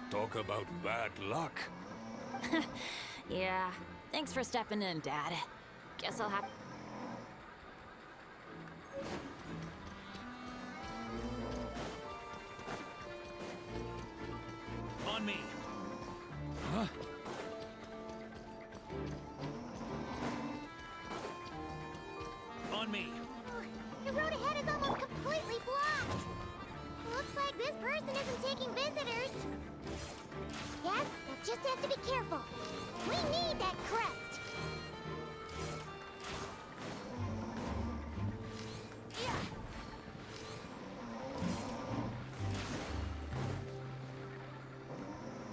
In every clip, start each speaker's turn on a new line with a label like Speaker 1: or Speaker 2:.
Speaker 1: Talk about bad luck.
Speaker 2: Yeah, thanks for stepping in, Dad. Guess I'll have...
Speaker 3: On me.
Speaker 1: Huh?
Speaker 3: On me.
Speaker 4: The road ahead is almost completely blocked. Looks like this person isn't taking visitors. Yes, we'll just have to be careful. We need that crest.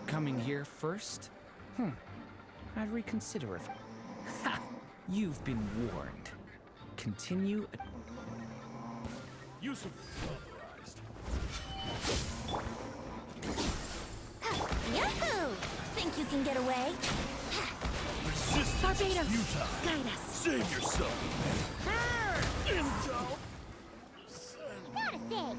Speaker 5: Coming here first? I'd reconsider it. Ha! You've been warned. Continue.
Speaker 1: Use of authorized.
Speaker 4: Yahoo! Think you can get away?
Speaker 1: Resistance
Speaker 4: Barbados,
Speaker 1: is futile.
Speaker 4: guide us.
Speaker 1: Save yourself. Intel.
Speaker 4: Gotta say,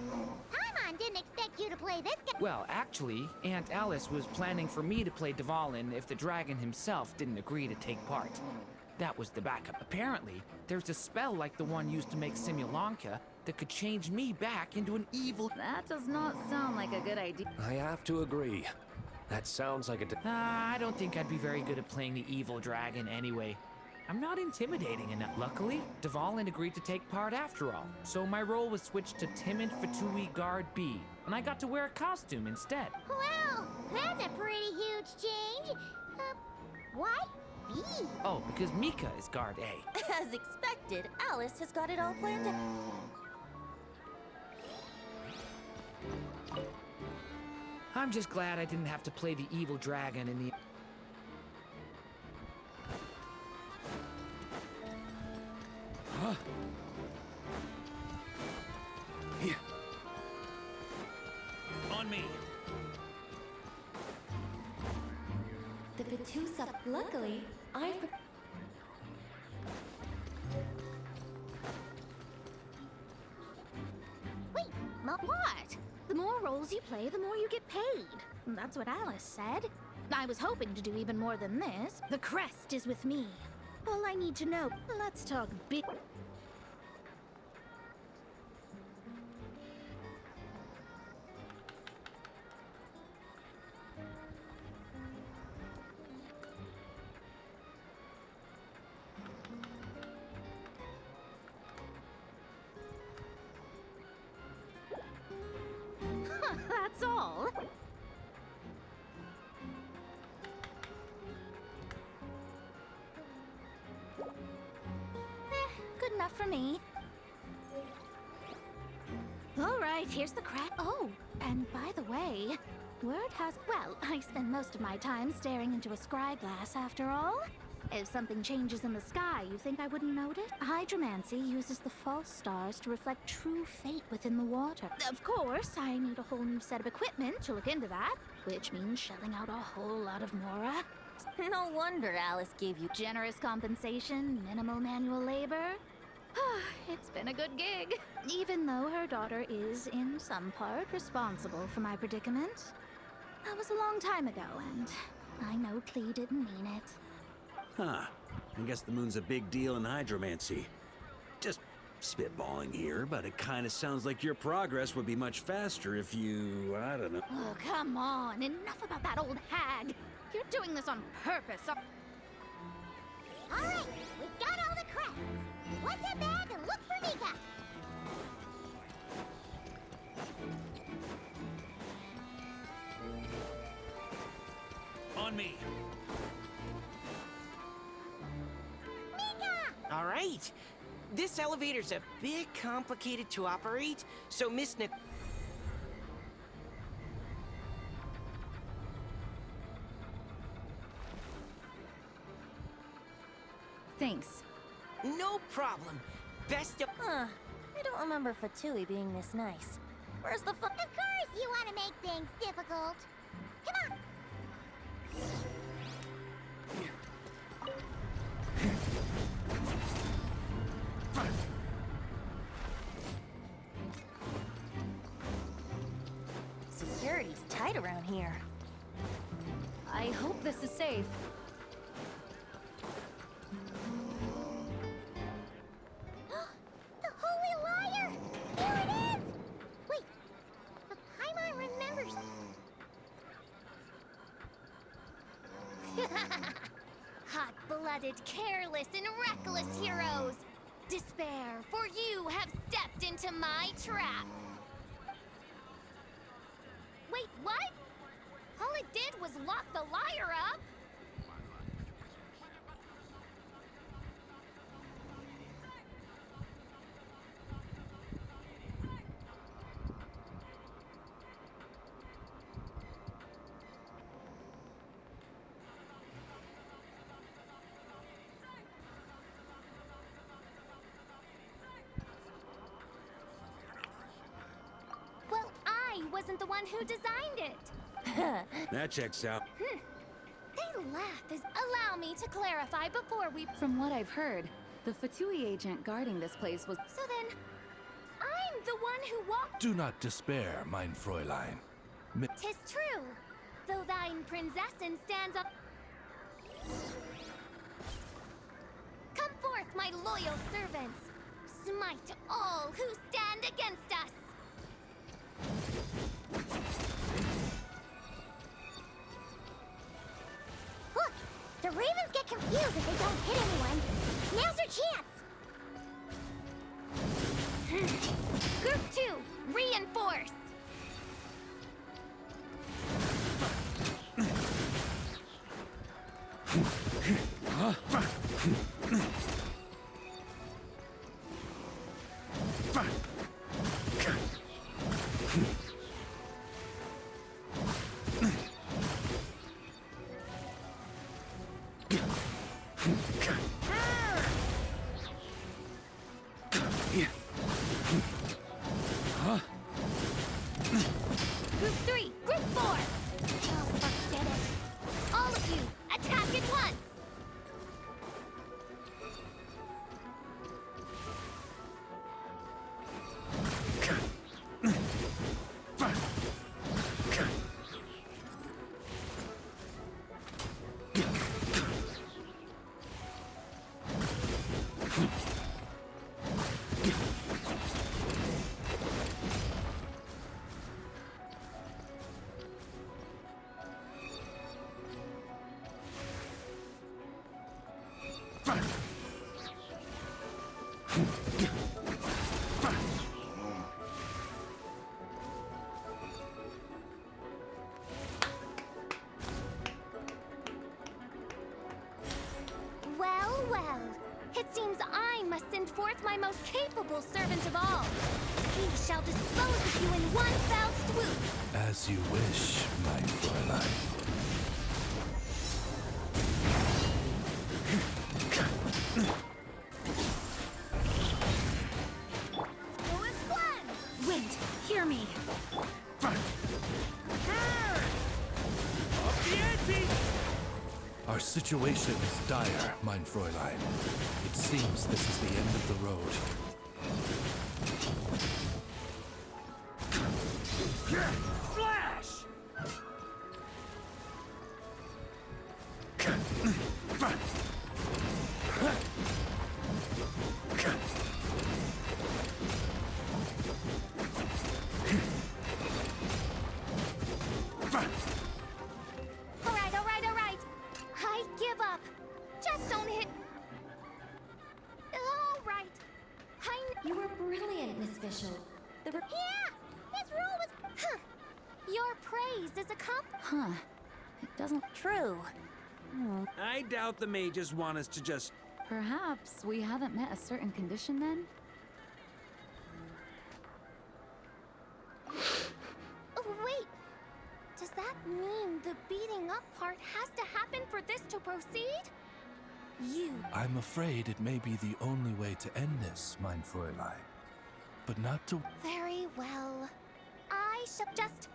Speaker 4: Paimon didn't expect you to play this game.
Speaker 5: Well, actually, Aunt Alice was planning for me to play Dvalin if the dragon himself didn't agree to take part. That was the backup. Apparently, there's a spell like the one used to make Simulanka that could change me back into an evil...
Speaker 2: That does not sound like a good idea.
Speaker 6: I have to agree. That sounds like a...
Speaker 5: I don't think I'd be very good at playing the evil dragon anyway. I'm not intimidating enough. Luckily, Dvalin agreed to take part after all, so my role was switched to Timid Fatui Guard B, and I got to wear a costume instead.
Speaker 4: Wow, that's a pretty huge change. Why B?
Speaker 5: Oh, because Mika is Guard A.
Speaker 2: As expected, Alice has got it all planned out.
Speaker 5: I'm just glad I didn't have to play the evil dragon in the...
Speaker 1: Huh? Here.
Speaker 3: On me.
Speaker 4: The Vitusa. Luckily, I've... Wait, what? The more roles you play, the more you get paid. That's what Alice said. I was hoping to do even more than this. The crest is with me. All I need to know. Let's talk big... That's all. Good enough for me. All right, here's the crack. Oh, and by the way, word has... Well, I spend most of my time staring into a scry glass after all. If something changes in the sky, you think I wouldn't notice? Hydromancy uses the false stars to reflect true fate within the water. Of course, I need a whole new set of equipment to look into that, which means shelling out a whole lot of mora.
Speaker 2: No wonder Alice gave you...
Speaker 4: Generous compensation, minimal manual labor. It's been a good gig. Even though her daughter is, in some part, responsible for my predicament. That was a long time ago, and I know Klee didn't mean it.
Speaker 7: Huh. I guess the moon's a big deal in hydromancy. Just spitballing here, but it kind of sounds like your progress would be much faster if you... I don't know.
Speaker 4: Oh, come on. Enough about that old hag. You're doing this on purpose. All right, we've got all the crests. What's that bag and look for Mika?
Speaker 3: On me.
Speaker 8: All right. This elevator's a bit complicated to operate, so Miss Nic...
Speaker 2: Thanks.
Speaker 8: No problem. Best of...
Speaker 2: Huh. I don't remember Fatui being this nice. Where's the fun?
Speaker 4: Of course you want to make things difficult. Come on.
Speaker 2: Security's tight around here.
Speaker 9: I hope this is safe.
Speaker 4: The Holy Liar! Here it is! Wait, the Paimon remembers. Hot-blooded, careless, and reckless heroes! Despair, for you have stepped into my trap! Wait, what? All it did was lock the liar up! Well, I wasn't the one who designed it!
Speaker 7: That checks out.
Speaker 4: They laugh as... Allow me to clarify before we...
Speaker 9: From what I've heard, the Fatui agent guarding this place was...
Speaker 4: So then, I'm the one who walked...
Speaker 1: Do not despair, mein Fräulein.
Speaker 4: 'Tis true, though thine Prinzessin stands up... Come forth, my loyal servants! Smite all who stand against us! Look! The ravens get confused if they don't hit anyone. Now's your chance! Group 2, reinforce! Group 3, Group 4! Oh, forget it. All of you, attack at once! Well, well. It seems I must send forth my most capable servant of all. He shall dispose of you in one fell swoop.
Speaker 1: As you wish, mein Fräulein.
Speaker 4: Who is one?
Speaker 9: Wind, hear me.
Speaker 1: Our situation is dire, mein Fräulein. It seems this is the end of the road.
Speaker 3: Flash!
Speaker 4: All right. I give up. Just don't hit. All right.
Speaker 2: You were brilliant, Miss Fischl.
Speaker 4: Yeah! His rule was... Huh. Your praise is a
Speaker 9: Huh. It doesn't...
Speaker 2: True.
Speaker 7: I doubt the mages want us to just...
Speaker 9: Perhaps we haven't met a certain condition then?
Speaker 4: Oh, wait. Does that mean the beating up part has to happen for this to proceed? You...
Speaker 1: I'm afraid it may be the only way to end this, mein Fräulein. But not to...
Speaker 4: Very well. I shall just...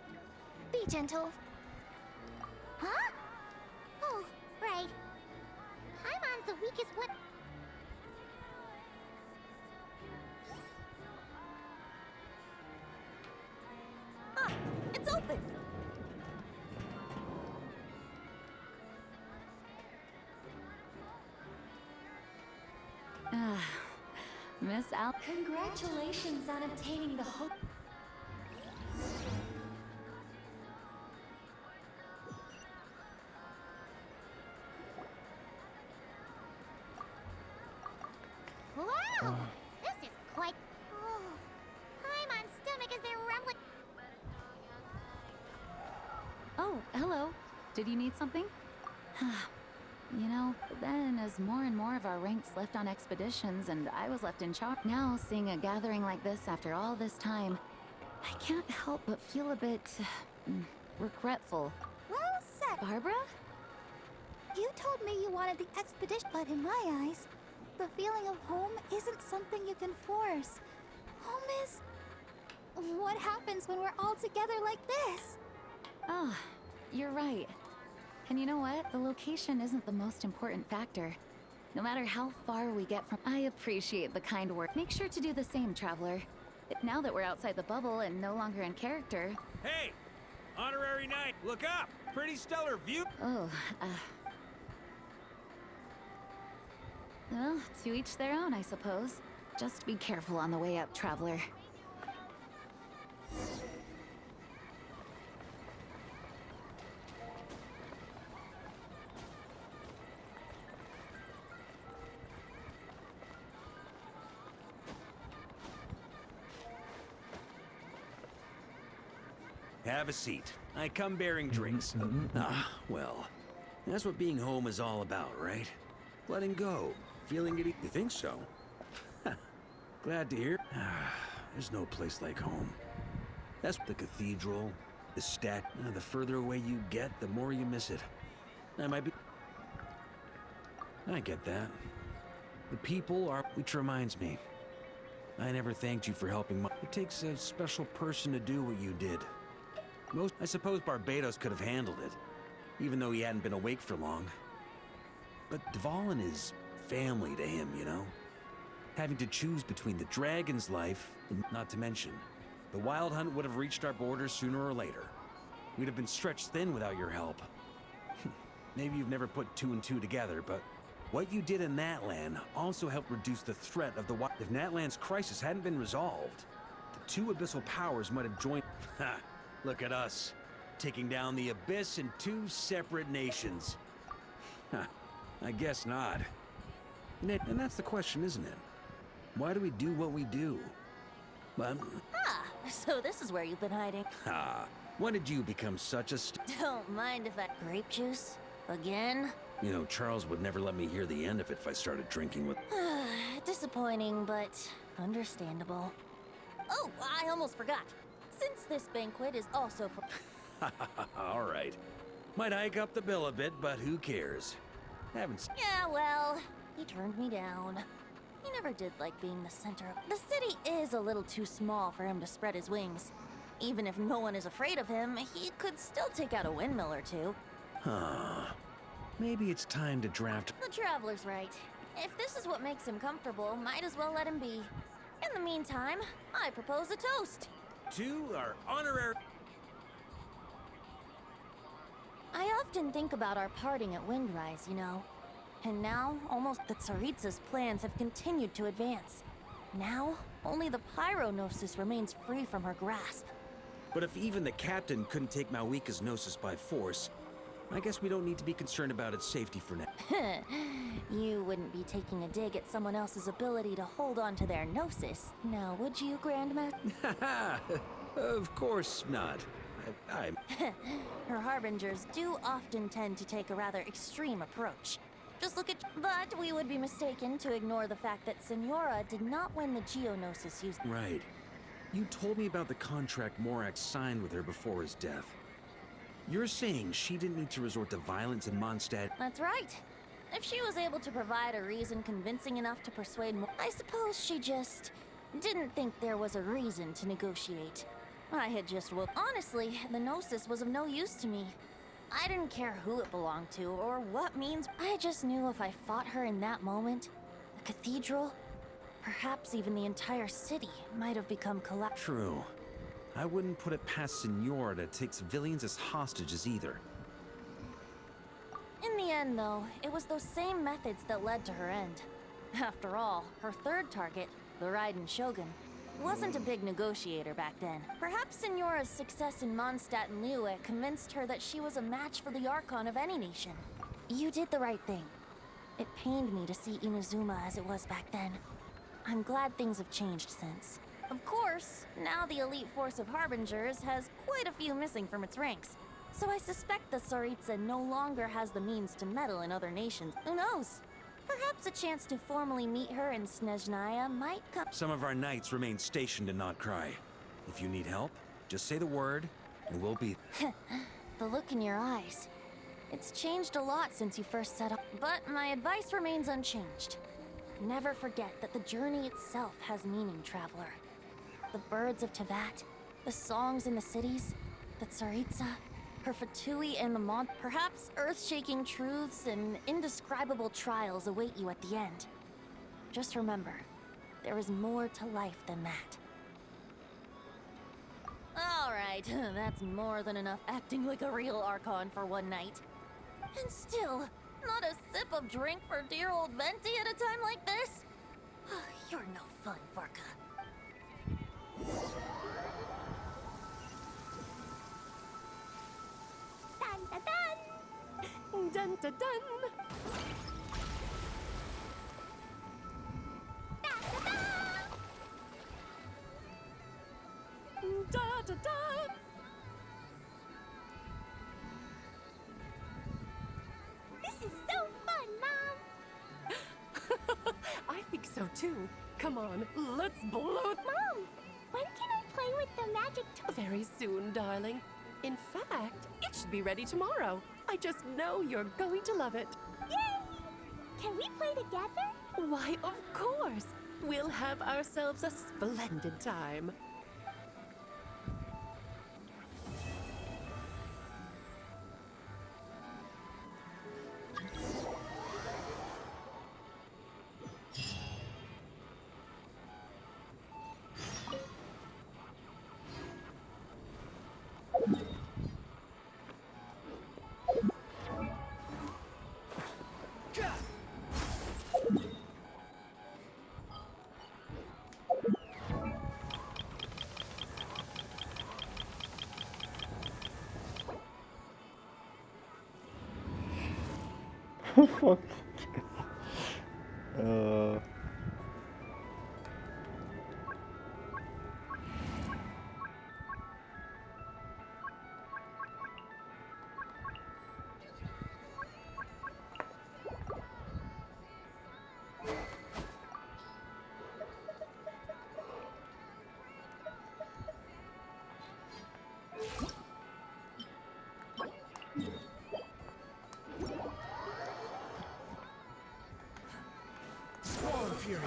Speaker 4: be gentle. Huh? Oh, right. Paimon's the weakest one.
Speaker 2: Ah, it's open.
Speaker 9: Miss Al.
Speaker 2: Congratulations on obtaining the hope.
Speaker 4: Whoa! This is quite... Oh, hi, my stomach is there rumbling.
Speaker 9: Oh, hello. Did you need something? You know, then as more and more of our ranks left on expeditions and I was left in charge, now seeing a gathering like this after all this time, I can't help but feel a bit regretful.
Speaker 4: Well said.
Speaker 9: Barbara?
Speaker 4: You told me you wanted the expedition, but in my eyes, the feeling of home isn't something you can force. Home is... what happens when we're all together like this?
Speaker 9: Oh, you're right. And you know what? The location isn't the most important factor. No matter how far we get from... I appreciate the kind work. Make sure to do the same, Traveler. Now that we're outside the bubble and no longer in character...
Speaker 7: Hey! Honorary Knight, look up! Pretty stellar view!
Speaker 9: Oh, well, to each their own, I suppose. Just be careful on the way up, Traveler.
Speaker 7: Have a seat. I come bearing drinks. Well, that's what being home is all about, right? Letting go. Feeling it. You think so? Glad to hear. There's no place like home. That's the cathedral, the stat. The further away you get, the more you miss it. I might be... I get that. The people are... Which reminds me. I never thanked you for helping It takes a special person to do what you did. I suppose Barbados could have handled it, even though he hadn't been awake for long. But Dvalin is family to him, you know? Having to choose between the dragon's life, and not to mention, the wild hunt would have reached our borders sooner or later. We'd have been stretched thin without your help. Maybe you've never put two and two together, but what you did in that land also helped reduce the threat of the wild. If Natlan's crisis hadn't been resolved, the two abyssal powers might have joined. Ha! Look at us, taking down the Abyss in two separate nations. I guess not. And that's the question, isn't it? Why do we do what we do? But...
Speaker 2: So this is where you've been hiding.
Speaker 7: When did you become such a
Speaker 2: Don't mind if I... Grape juice? Again?
Speaker 7: You know, Charles would never let me hear the end of it if I started drinking with...
Speaker 2: Disappointing, but understandable. Oh, I almost forgot. Since this banquet is also for...
Speaker 7: All right. Might hike up the bill a bit, but who cares? Haven't...
Speaker 2: Yeah, well, he turned me down. He never did like being the center of... The city is a little too small for him to spread his wings. Even if no one is afraid of him, he could still take out a windmill or two.
Speaker 7: Maybe it's time to draft...
Speaker 2: The Traveler's right. If this is what makes him comfortable, might as well let him be. In the meantime, I propose a toast.
Speaker 7: To our honorary...
Speaker 2: I often think about our parting at Windrise, you know. And now, almost the Tsaritsa's plans have continued to advance. Now, only the Pyro-Gnosis remains free from her grasp.
Speaker 7: But if even the captain couldn't take Malwika's Gnosis by force, I guess we don't need to be concerned about its safety for now.
Speaker 2: You wouldn't be taking a dig at someone else's ability to hold on to their Gnosis, now would you, Grandmaster?
Speaker 7: Of course not. I'm...
Speaker 2: Her harbingers do often tend to take a rather extreme approach. Just look at... But we would be mistaken to ignore the fact that Senora did not win the Geonosis using...
Speaker 7: Right. You told me about the contract Morax signed with her before his death. You're saying she didn't need to resort to violence in Mondstadt?
Speaker 2: That's right. If she was able to provide a reason convincing enough to persuade more, I suppose she just didn't think there was a reason to negotiate. I had just honestly, the Gnosis was of no use to me. I didn't care who it belonged to or what means. I just knew if I fought her in that moment, the cathedral, perhaps even the entire city, might have become collapsed.
Speaker 7: True. I wouldn't put it past Senora to take civilians as hostages either.
Speaker 2: In the end, though, it was those same methods that led to her end. After all, her third target, the Raiden Shogun, wasn't a big negotiator back then. Perhaps Signora's success in Mondstadt and Liyue convinced her that she was a match for the Archon of any nation. You did the right thing. It pained me to see Inazuma as it was back then. I'm glad things have changed since. Of course, now the elite force of Harbingers has quite a few missing from its ranks. So I suspect the Tsaritsa no longer has the means to meddle in other nations. Who knows? Perhaps a chance to formally meet her in Snezhnaya might come.
Speaker 7: Some of our knights remain stationed in Notcry. If you need help, just say the word, and we'll be...
Speaker 2: The look in your eyes. It's changed a lot since you first set up, but my advice remains unchanged. Never forget that the journey itself has meaning, traveler. The birds of Tevat, the songs in the cities, the Tsaritsa, her Fatui and the Mont. Perhaps earth-shaking truths and indescribable trials await you at the end. Just remember, there is more to life than that. Alright, that's more than enough acting like a real Archon for one night. And still, not a sip of drink for dear old Venti at a time like this? You're no fun, Varka.
Speaker 10: Dun dun dun! Dun dun dun! Da da da! This is so fun, Mom! I think so too. Come on, let's blow it. Mom, when can I play with the magic toy? Very soon, darling. In fact, it should be ready tomorrow. I just know you're going to love it. Yay! Can we play together? Why, of course. We'll have ourselves a splendid time.
Speaker 11: Fuck.
Speaker 3: Fury.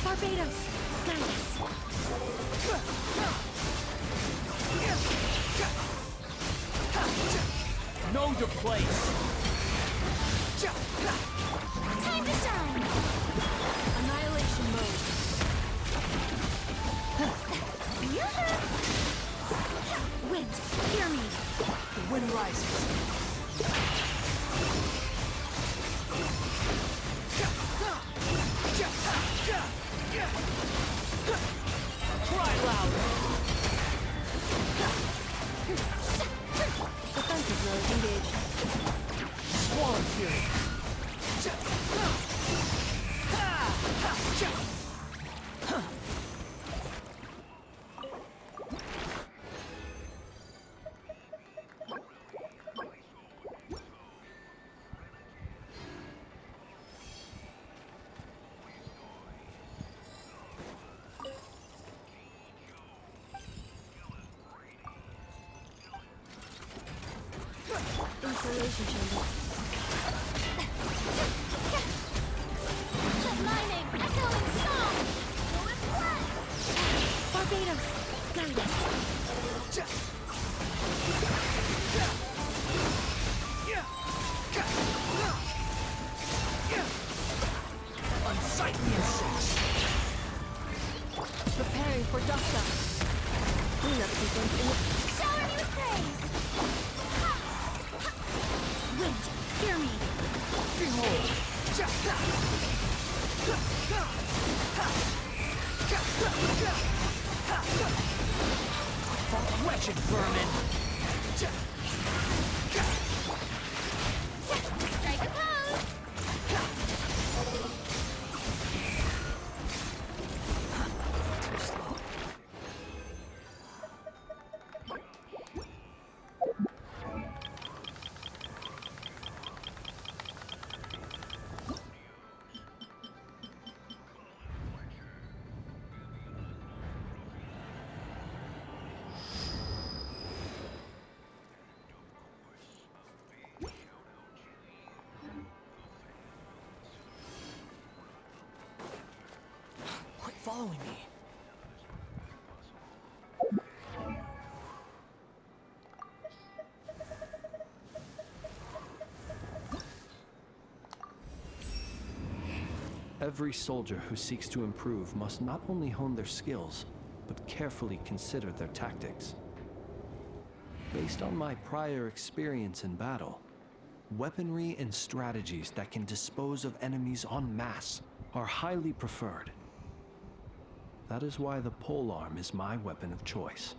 Speaker 10: Barbados! Nice!
Speaker 3: Know your place.
Speaker 10: Time to shine! Annihilation mode. Wind, hear me!
Speaker 3: The wind rises. Cry loud.
Speaker 10: Defensive mode engaged.
Speaker 3: Swarm Fury.
Speaker 10: Insulation chamber. Mining, echoing song! Barbados, guide us.
Speaker 3: Unsightly insects. The
Speaker 5: following me.
Speaker 11: Every soldier who seeks to improve must not only hone their skills, but carefully consider their tactics. Based on my prior experience in battle, weaponry and strategies that can dispose of enemies en masse are highly preferred. That is why the polearm is my weapon of choice.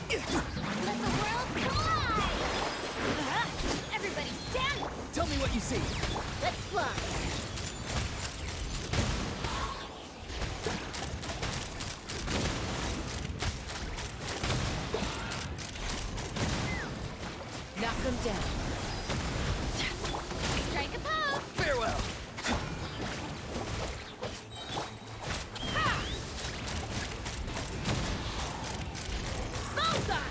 Speaker 2: Let the world fly! Everybody stand!
Speaker 3: Tell me what you see.
Speaker 2: Let's fly!
Speaker 10: Knock them down.
Speaker 2: Strike a pose!
Speaker 3: Farewell.
Speaker 2: Bullseye!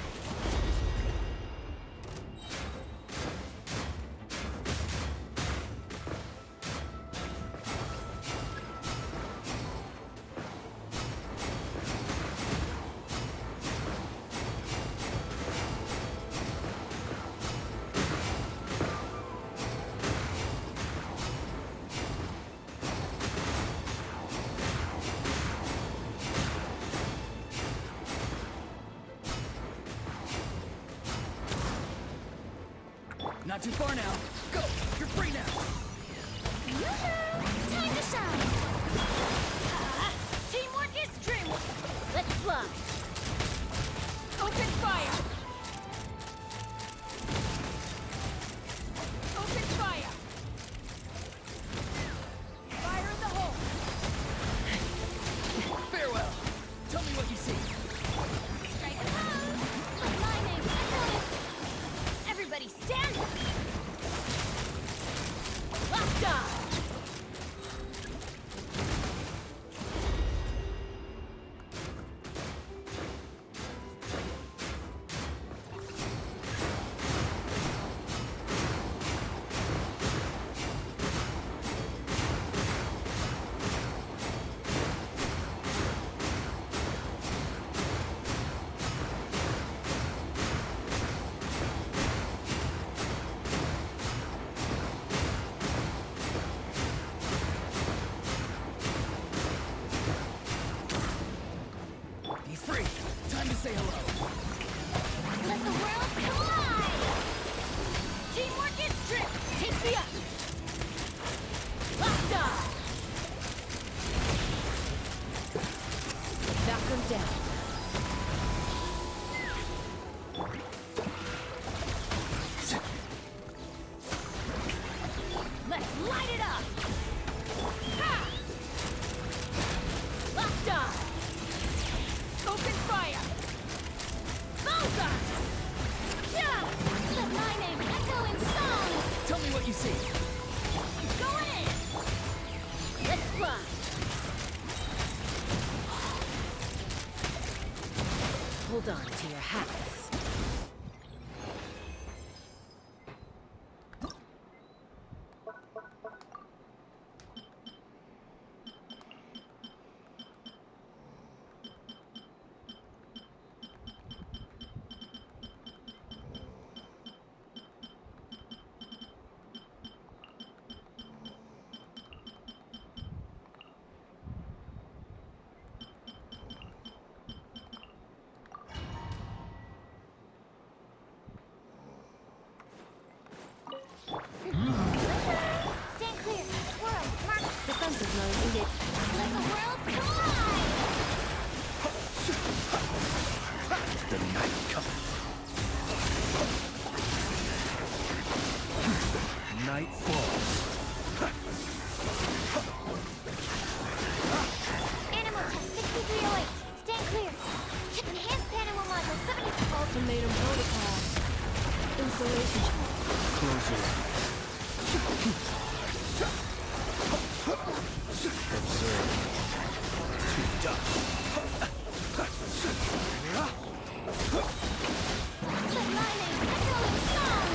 Speaker 3: Not too far now. Go! You're free now!
Speaker 2: Yoo-hoo! Time to shine! Teamwork is dreamwork! Let's fly!
Speaker 10: Open fire! Open fire! Fire in the hole!
Speaker 3: Farewell! Tell me what you see.
Speaker 2: Strike a pose! Like my name, I got it! Everybody stand! Let's fly! Hold on to your hats.
Speaker 4: Stand clear. Swirl. Mark.
Speaker 2: Defensive mode engaged.
Speaker 4: Let the world collide!
Speaker 1: The night cometh. Night falls.
Speaker 4: Animal test 6308. Stand clear. Enhanced animal module 70.
Speaker 2: Ultimatum protocol. Installation.
Speaker 1: Close your eyes. Observe. To dust.
Speaker 4: The lightning echoing song!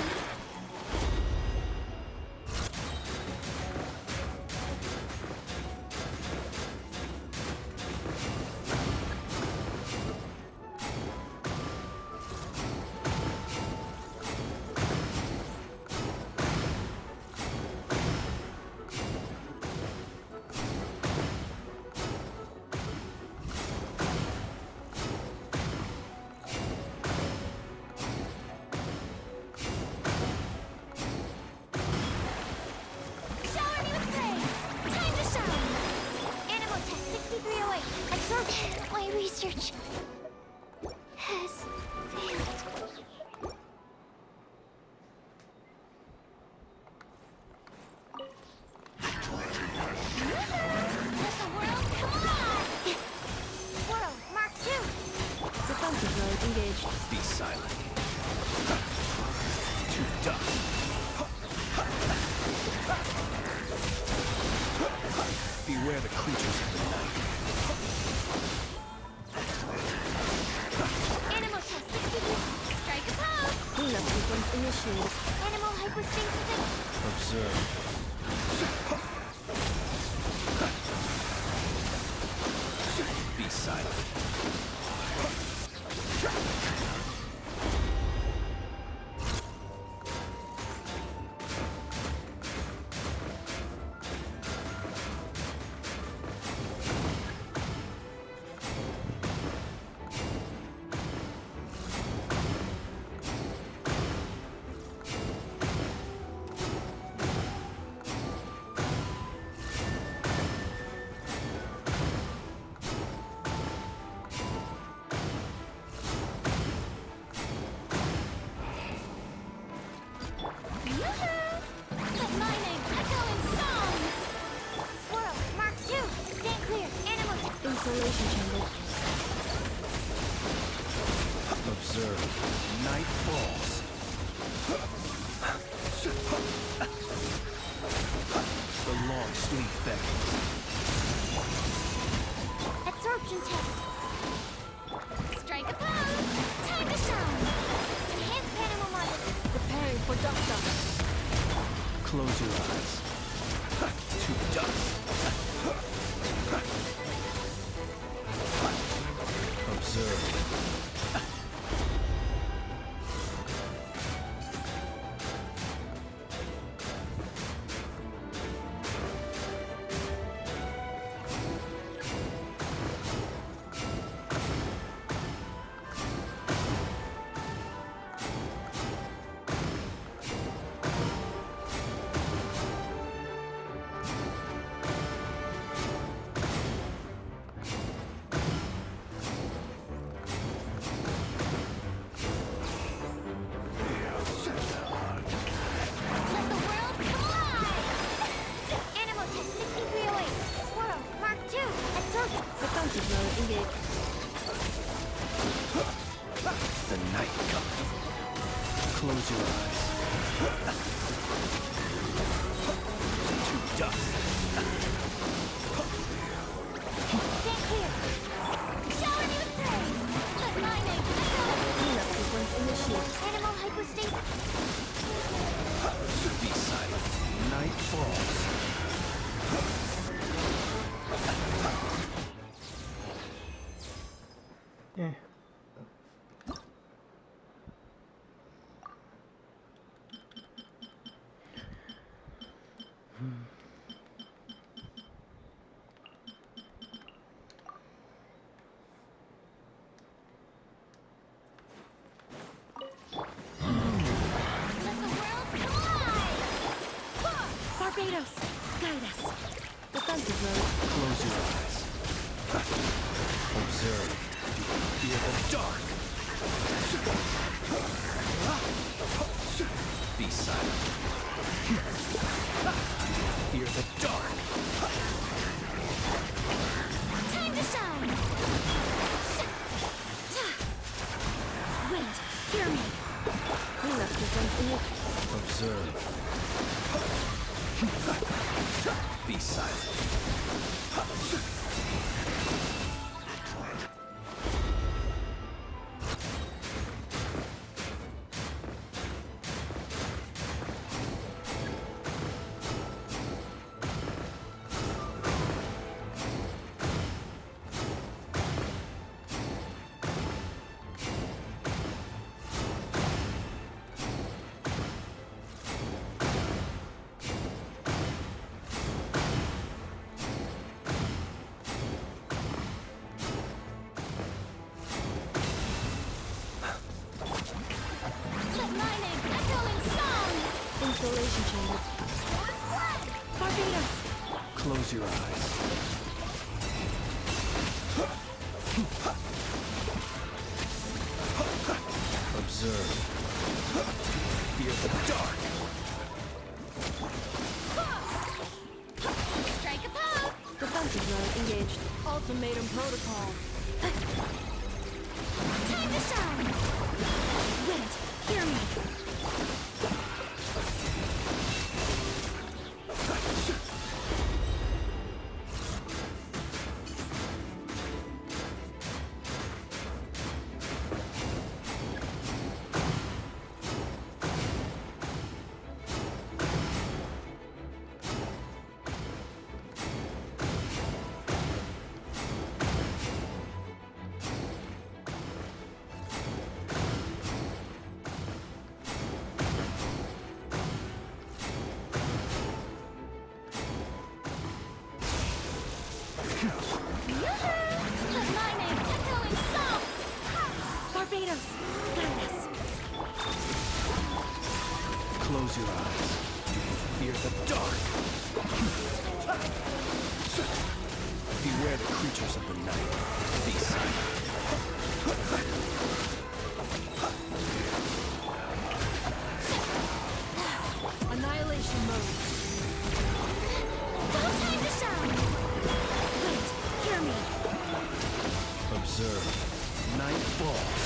Speaker 4: Shower me with praise! Time to shine! Animal test 6308. Absorption. My research has failed. Let the world collide! Swirl. Mark 2.
Speaker 2: Defensive mode engaged.
Speaker 1: Be silent. To dust. Beware the creatures of the night.
Speaker 4: Animal test 63. Strike a pose!
Speaker 2: Cleanup sequence initiated.
Speaker 4: Animal hypostasis.
Speaker 1: Observe. Be silent.
Speaker 4: The lightning echoing song! Swirl. Mark 2. Stand clear. Animal test.
Speaker 2: Installation chamber.
Speaker 1: Observe. Night falls. The long sleep beckons.
Speaker 4: Absorption test. Strike a pose. Time to shine. Enhanced animal model.
Speaker 2: Preparing for dust up.
Speaker 1: Close your eyes. To dust. Observe.
Speaker 4: Let the world collide! Animal test 6308. Swirl. Mark 2. Absorption.
Speaker 2: Defensive mode engaged.
Speaker 1: The night cometh. Close your eyes. To dust.
Speaker 10: Defensive mode.
Speaker 11: Close your eyes. Observe. Fear the dark. Be silent. Fear the dark.
Speaker 4: Time to shine! Wait, hear me.
Speaker 10: Cleanup sequence initiated.
Speaker 11: Observe. Be silent.
Speaker 4: Let my name echo in song!
Speaker 10: Installation chamber.
Speaker 4: Barbados!
Speaker 11: Close your eyes. Observe. Fear the dark.
Speaker 4: Strike a pose!
Speaker 10: Defensive mode engaged. Ultimatum protocol.
Speaker 4: Time to shine! Wait, hear me. Let my name echo in song! Barbados, guide us.
Speaker 11: Close your eyes. Fear the dark. Beware the creatures of the night. Be silent.
Speaker 10: Annihilation mode.
Speaker 4: No time to shine! Wait, hear me.
Speaker 11: Observe. Night falls.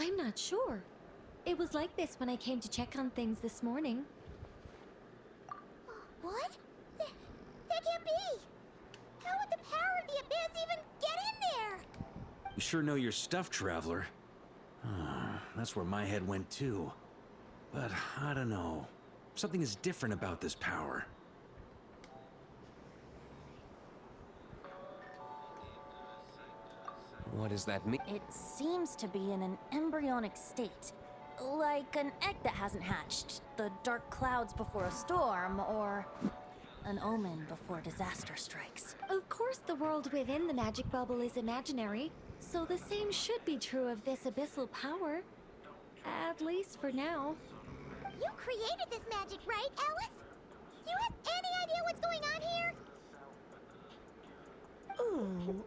Speaker 12: I'm not sure. It was like this when I came to check on things this morning.
Speaker 4: What? That can't be! How would the power of the abyss even get in there?
Speaker 7: You sure know your stuff, Traveler. That's where my head went too. But I don't know. Something is different about this power.
Speaker 6: What does that mean?
Speaker 2: It seems to be in an embryonic state. Like an egg that hasn't hatched, the dark clouds before a storm, or an omen before disaster strikes.
Speaker 12: Of course, the world within the magic bubble is imaginary, so the same should be true of this abyssal power. At least for now.
Speaker 4: You created this magic, right, Alice? Do you have any idea what's going on here?
Speaker 10: Ooh,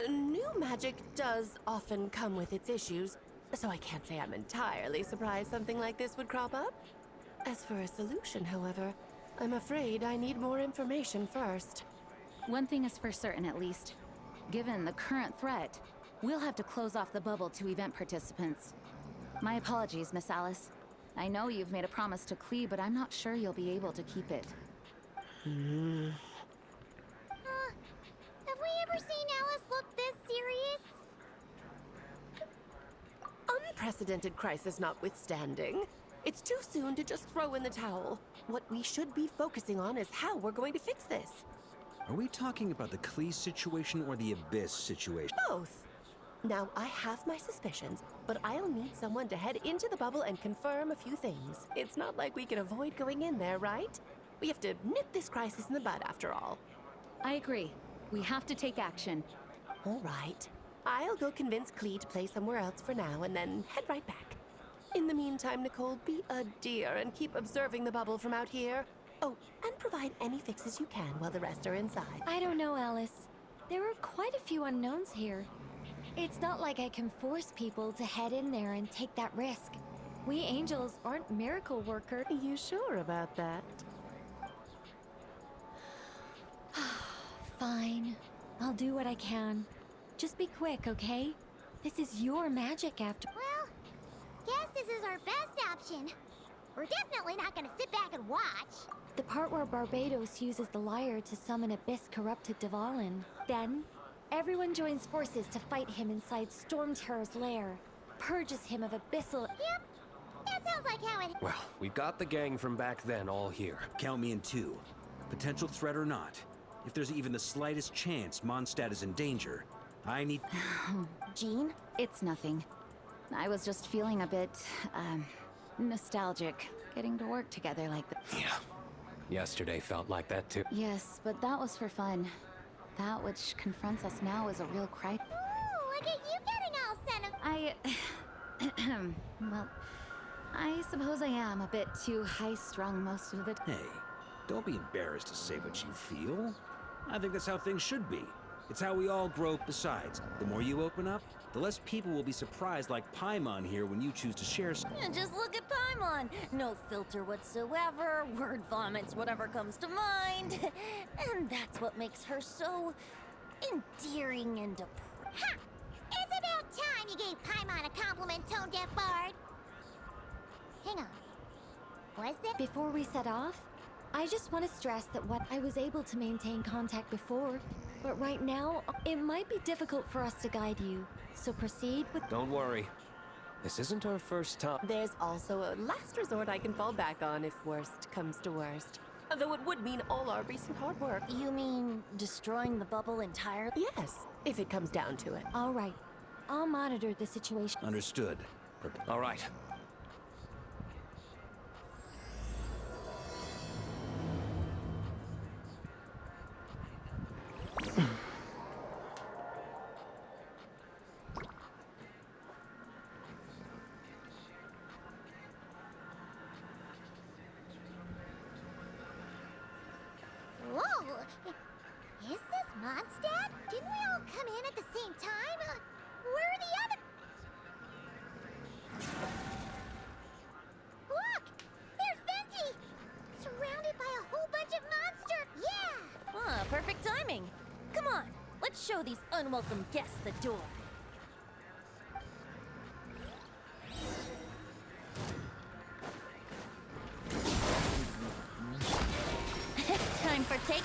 Speaker 10: new magic does often come with its issues, so I can't say I'm entirely surprised something like this would crop up. As for a solution, however, I'm afraid I need more information first.
Speaker 9: One thing is for certain, at least. Given the current threat, we'll have to close off the bubble to event participants. My apologies, Miss Alice. I know you've made a promise to Klee, but I'm not sure you'll be able to keep it.
Speaker 4: Have we ever seen Alice look this serious?
Speaker 10: Unprecedented crisis notwithstanding, it's too soon to just throw in the towel. What we should be focusing on is how we're going to fix this.
Speaker 7: Are we talking about the Klee situation or the Abyss situation?
Speaker 10: Both. Now, I have my suspicions, but I'll need someone to head into the bubble and confirm a few things. It's not like we can avoid going in there, right? We have to nip this crisis in the bud, after all.
Speaker 9: I agree. We have to take action.
Speaker 10: All right. I'll go convince Klee to play somewhere else for now and then head right back. In the meantime, Nicole, be a dear and keep observing the bubble from out here. Oh, and provide any fixes you can while the rest are inside.
Speaker 12: I don't know, Alice. There are quite a few unknowns here. It's not like I can force people to head in there and take that risk. We angels aren't miracle workers.
Speaker 10: You sure about that?
Speaker 12: Fine. I'll do what I can. Just be quick, okay? This is your magic after.
Speaker 4: Well, guess this is our best option. We're definitely not gonna sit back and watch.
Speaker 12: The part where Barbados uses the lyre to summon Abyss-corrupted Dvalin. Then, everyone joins forces to fight him inside Storm Terror's lair. Purges him of abyssal...
Speaker 4: Yep, that sounds like how it...
Speaker 6: Well, we've got the gang from back then all here.
Speaker 7: Count me in too. Potential threat or not. If there's even the slightest chance Mondstadt is in danger, I need...
Speaker 2: Jean?
Speaker 9: It's nothing. I was just feeling a bit, nostalgic. Getting to work together like that.
Speaker 6: Yeah. Yesterday felt like that too.
Speaker 9: Yes, but that was for fun. That which confronts us now is a real crisis.
Speaker 4: Ooh, look at you getting all sentimental.
Speaker 9: Well, I suppose I am a bit too high-strung most of the time.
Speaker 7: Hey, don't be embarrassed to say what you feel. I think that's how things should be. It's how we all grow. Besides, the more you open up, the less people will be surprised like Paimon here when you choose to share
Speaker 2: And just look at Paimon. No filter whatsoever, word vomits whatever comes to mind. And that's what makes her so endearing and
Speaker 4: Ha! It's about time you gave Paimon a compliment, tone-deaf bard. Hang on. Was that...
Speaker 12: Before we set off, I just want to stress that what I was able to maintain contact before, but right now, it might be difficult for us to guide you. So proceed with...
Speaker 6: Don't worry. This isn't our first time.
Speaker 10: There's also a last resort I can fall back on if worst comes to worst. Though it would mean all our recent hard work.
Speaker 2: You mean destroying the bubble entirely?
Speaker 10: Yes, if it comes down to it.
Speaker 12: All right. I'll monitor the situation.
Speaker 7: Understood.
Speaker 6: All right.
Speaker 4: Whoa! Is this Mondstadt? Didn't we all come in at the same time? Where are the other... Look! There's Venti! Surrounded by a whole bunch of monsters! Yeah!
Speaker 2: Ah, perfect timing. Come on, let's show these unwelcome guests the door.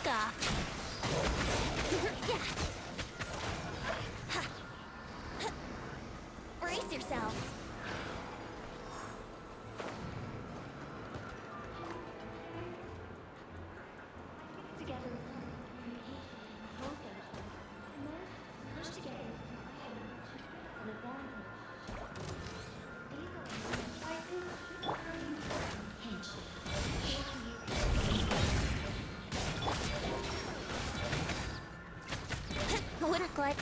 Speaker 2: takeoff. Brace yourselves. Wouldn't glide.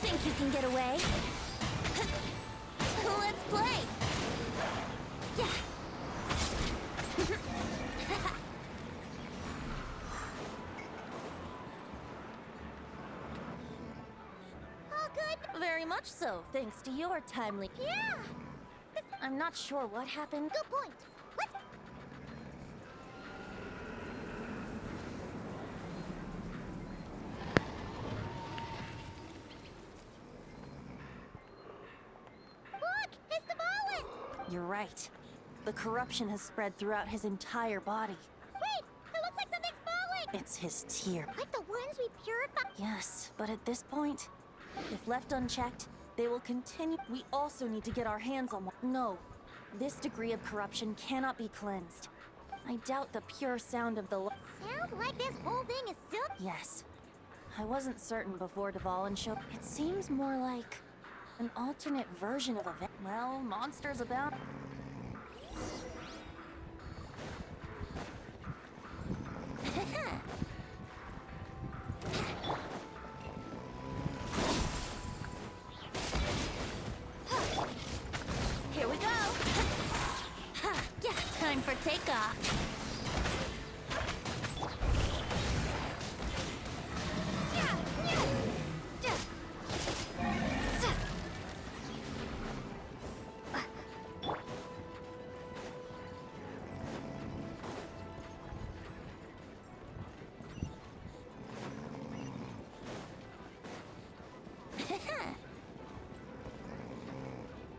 Speaker 2: Think you can get away? Let's play. Yeah. All good. Very much so, thanks to your timely. Yeah. I'm not sure what happened. Good point. Let's. Look, it's the Volin! You're right. The corruption has spread throughout his entire body.
Speaker 12: Wait! It looks like something's falling!
Speaker 2: It's his tear.
Speaker 12: Like the ones we purified?
Speaker 2: Yes, but at this point, if left unchecked, they will continue. We also need to get our hands on one. No, this degree of corruption cannot be cleansed. I doubt the pure sound of the.
Speaker 12: Sounds like this whole thing is still.
Speaker 2: Yes. I wasn't certain before Dvalin showed. It seems more like an alternate version of event. Well, monsters abound. Here we go. Yeah, time for takeoff.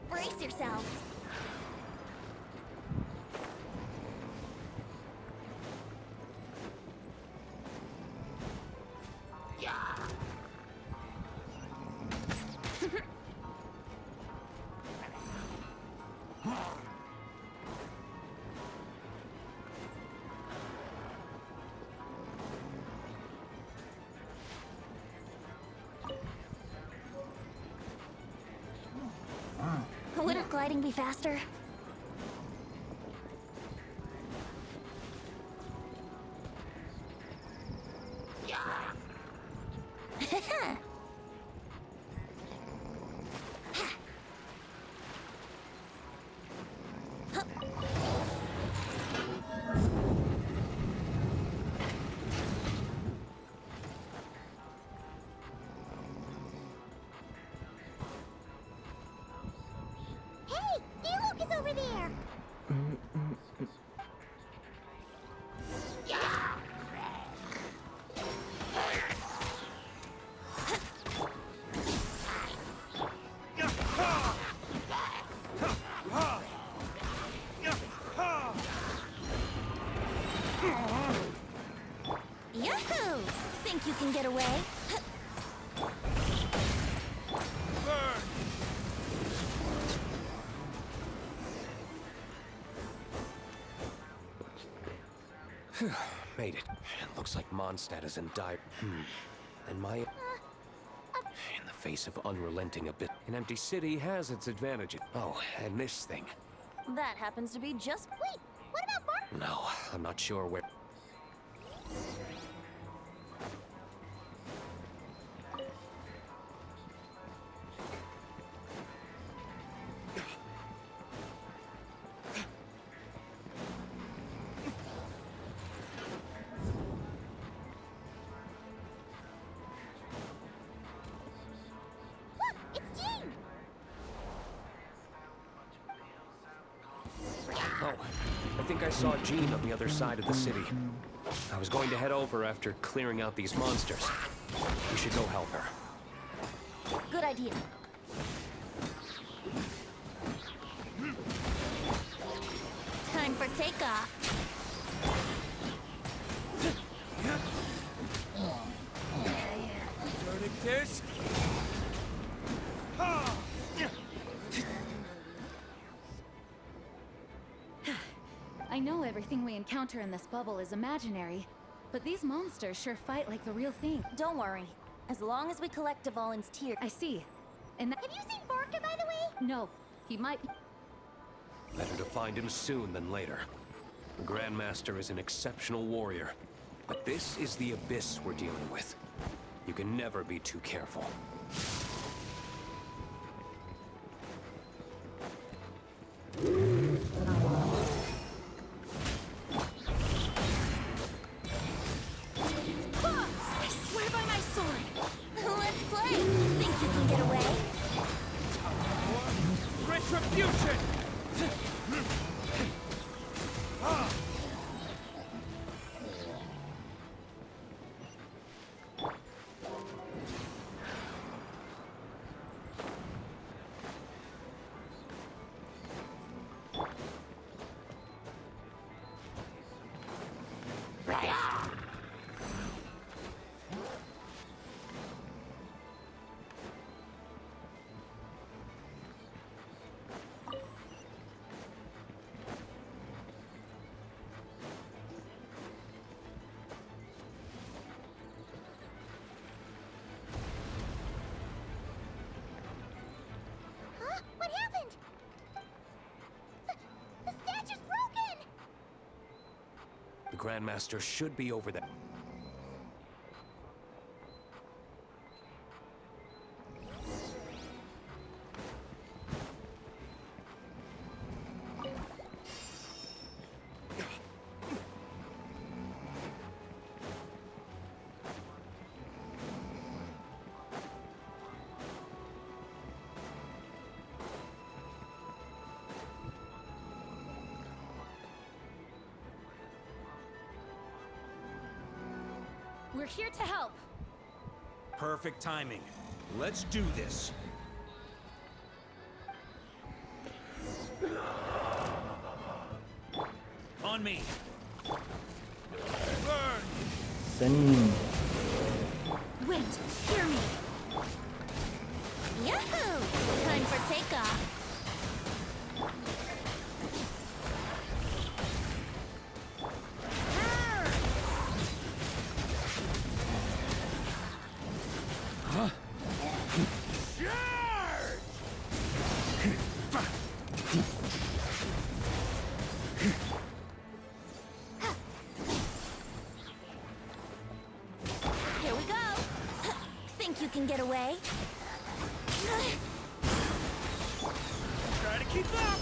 Speaker 2: Brace yourselves. Wouldn't gliding be faster?
Speaker 12: Hey! Diluc is over there!
Speaker 2: Yahoo! Think you can get away?
Speaker 6: Made it. Looks like Mondstadt is in dire. And my. In the face of unrelenting abyss, an empty city has its advantages. Oh, and this thing.
Speaker 2: That happens to be just.
Speaker 12: Wait, what about Var?
Speaker 6: No, I'm not sure where.
Speaker 12: Look, it's Jean!
Speaker 6: Oh, I think I saw Jean on the other side of the city. I was going to head over after clearing out these monsters. We should go help her.
Speaker 2: Good idea. Time for takeoff.
Speaker 9: I know everything we encounter in this bubble is imaginary, but these monsters sure fight like the real thing.
Speaker 2: Don't worry. As long as we collect Dvalin's tears.
Speaker 9: I see. And
Speaker 4: Have you seen Vorka, by the way?
Speaker 9: no, he might be.
Speaker 6: Better to find him soon than later. The Grandmaster is an exceptional warrior, but this is the abyss we're dealing with. You can never be too careful.
Speaker 2: I swear by my sword! Let's play! Think you can get away?
Speaker 5: Retribution!
Speaker 4: Huh? What happened? The statue's broken!
Speaker 6: The Grandmaster should be over there.
Speaker 9: We're here to help.
Speaker 7: Perfect timing. Let's do this. On me. Burn!
Speaker 13: Send.
Speaker 2: Wait, hear me! Yahoo! Time for takeoff! Here we go! Think you can get away?
Speaker 5: Try to keep up!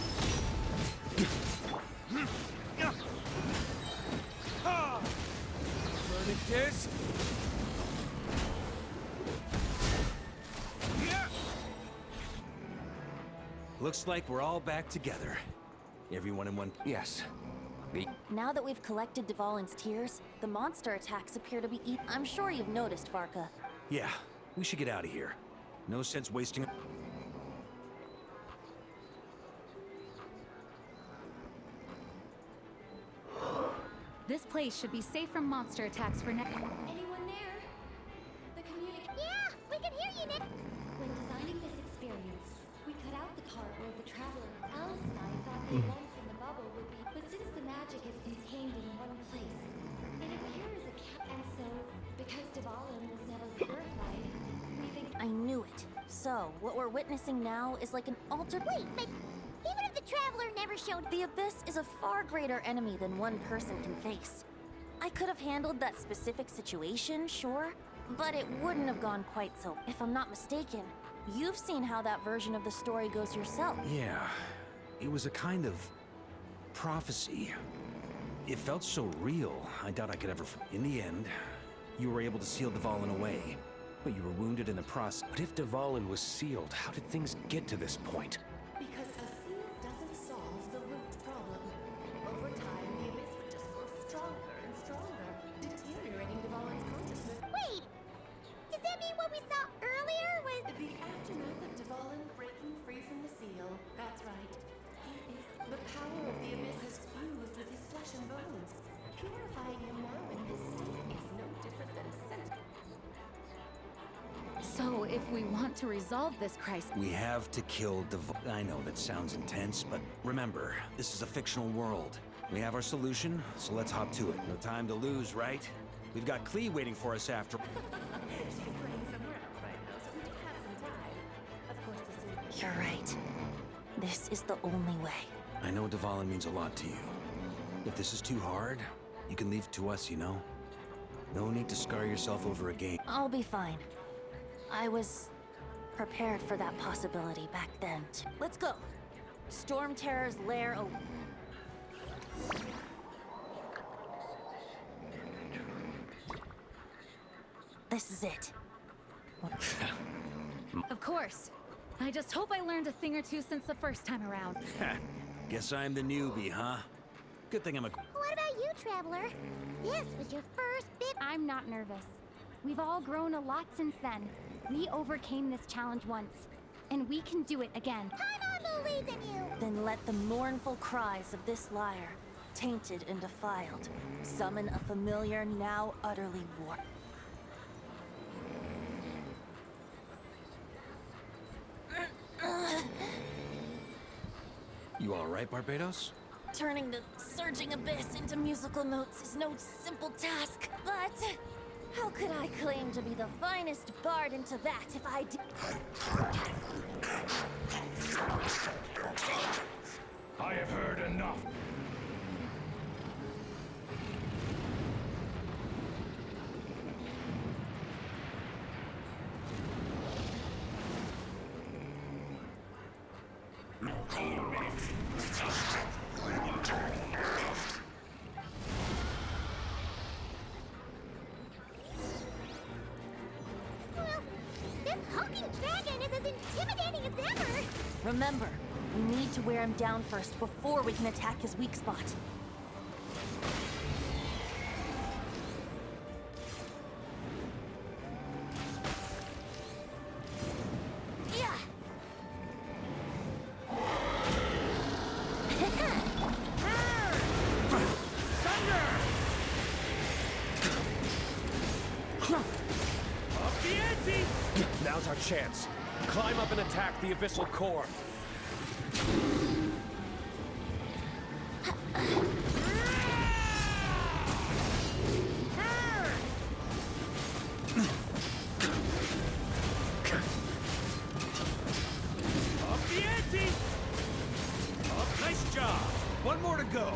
Speaker 5: Burning this.
Speaker 7: Looks like we're all back together. Everyone in one...
Speaker 6: Yes.
Speaker 2: Now that we've collected Dvalin's tears, the monster attacks appear to be I'm sure you've noticed, Varka.
Speaker 7: Yeah, we should get out of here. No sense wasting...
Speaker 9: This place should be safe from monster attacks for now.
Speaker 12: Anyone there? The communication.
Speaker 4: Yeah, we can hear you, Nick.
Speaker 12: When designing this experience, we cut out the part where the traveler Alice and I thought the events in the bubble would be. But since the magic is contained in one place, it appears a and so because Dvalin was never purified, we think.
Speaker 2: I knew it. So, what we're witnessing now is like an altered.
Speaker 4: Wait, but even if the traveler never showed.
Speaker 2: The Abyss is a far greater enemy than one person can face. I could have handled that specific situation, sure, but it wouldn't have gone quite so. If I'm not mistaken, you've seen how that version of the story goes yourself.
Speaker 7: Yeah, it was a kind of prophecy. It felt so real, I doubt I could ever... In the end, you were able to seal Dvalin away, but you were wounded in the process.
Speaker 6: But if Dvalin was sealed, how did things get to this point?
Speaker 10: Because a seal doesn't solve the root problem. Over time, the abyss would just grow stronger and stronger, deteriorating Dvalin's consciousness.
Speaker 4: Wait! Does that mean what we saw earlier was.
Speaker 10: The aftermath of Dvalin breaking free from the seal. That's right. The power of the abyss has fused with his flesh and bones. Purifying him now in this state is no different than a set.
Speaker 9: So, if we want to resolve this crisis...
Speaker 7: We have to kill I know that sounds intense, but remember, this is a fictional world. We have our solution, so let's hop to it. No time to lose, right? We've got Klee waiting for us after.
Speaker 2: You're right. This is the only way.
Speaker 7: I know Dvalin means a lot to you. If this is too hard, you can leave it to us, you know? No need to scar yourself over a game.
Speaker 2: I'll be fine. I was prepared for that possibility back then. Let's go. Storm Terror's lair. This is it.
Speaker 9: Of course. I just hope I learned a thing or two since the first time around.
Speaker 7: Guess I'm the newbie, huh? Good thing I'm a...
Speaker 4: What about you, Traveler? This was your first big... I'm not nervous. We've all grown a lot since then. We overcame this challenge once, and we can do it again. Paimon believes in you!
Speaker 2: Then let the mournful cries of this lyre, tainted and defiled, summon a familiar now utterly warped.
Speaker 7: You all right, Barbados?
Speaker 2: Turning the surging abyss into musical notes is no simple task, but how could I claim to be the finest bard into that if I did?
Speaker 1: I have heard enough.
Speaker 4: This hulking dragon is as intimidating as ever!
Speaker 2: Remember, we need to wear him down first before we can attack his weak spot. Yeah.
Speaker 6: Up the ante! Now's our chance. Climb up and attack the abyssal core. Up the ante! Up, nice job!
Speaker 7: One more to go.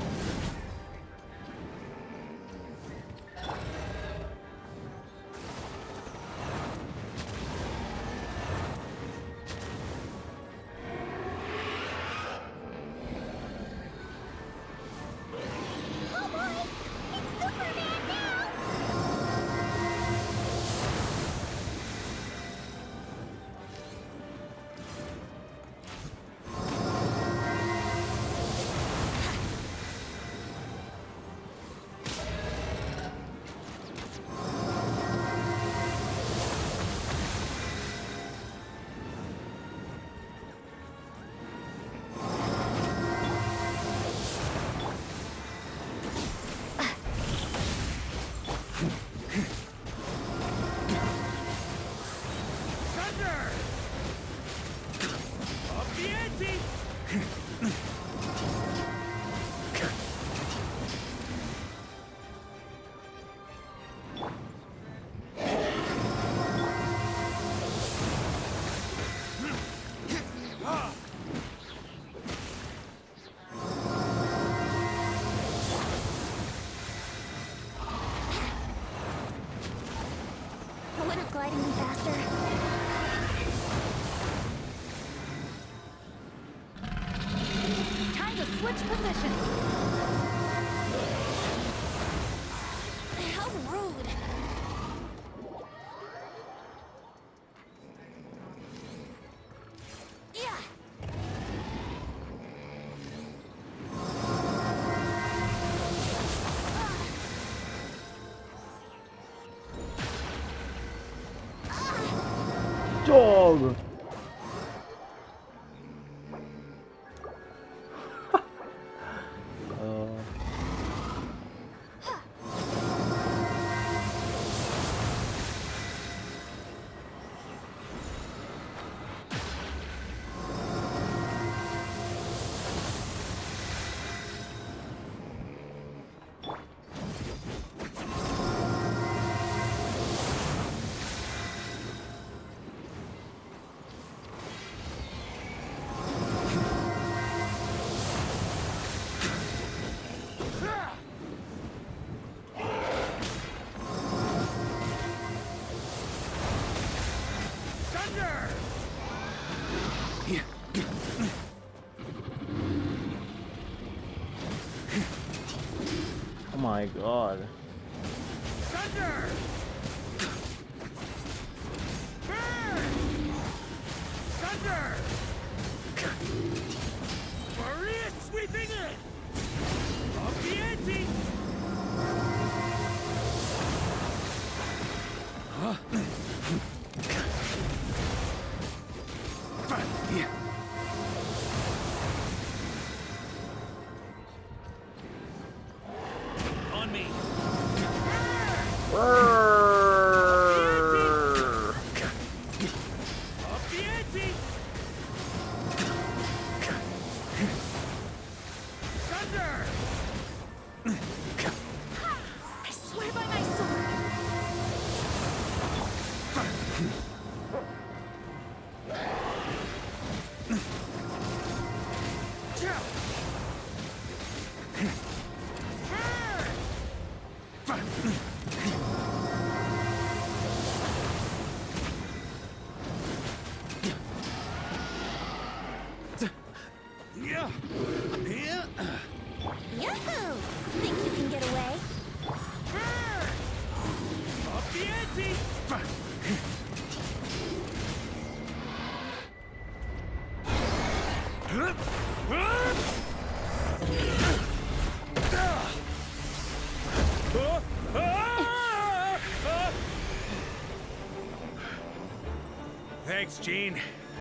Speaker 4: Oh boy! It's Superman now!
Speaker 6: Thunder! Up the ante!
Speaker 2: Wouldn't gliding be faster?
Speaker 9: Time to switch positions.
Speaker 2: How rude! Yeah!
Speaker 13: Dog. Oh my god.
Speaker 3: Thunder! Burn! Thunder! Maria sweeping in! Off the ante! Huh? On me! Off the ante! Thunder!
Speaker 4: I swear by my sword.
Speaker 2: Yahoo! Think you can get away?
Speaker 3: Off the ante!
Speaker 7: Thanks, Gene.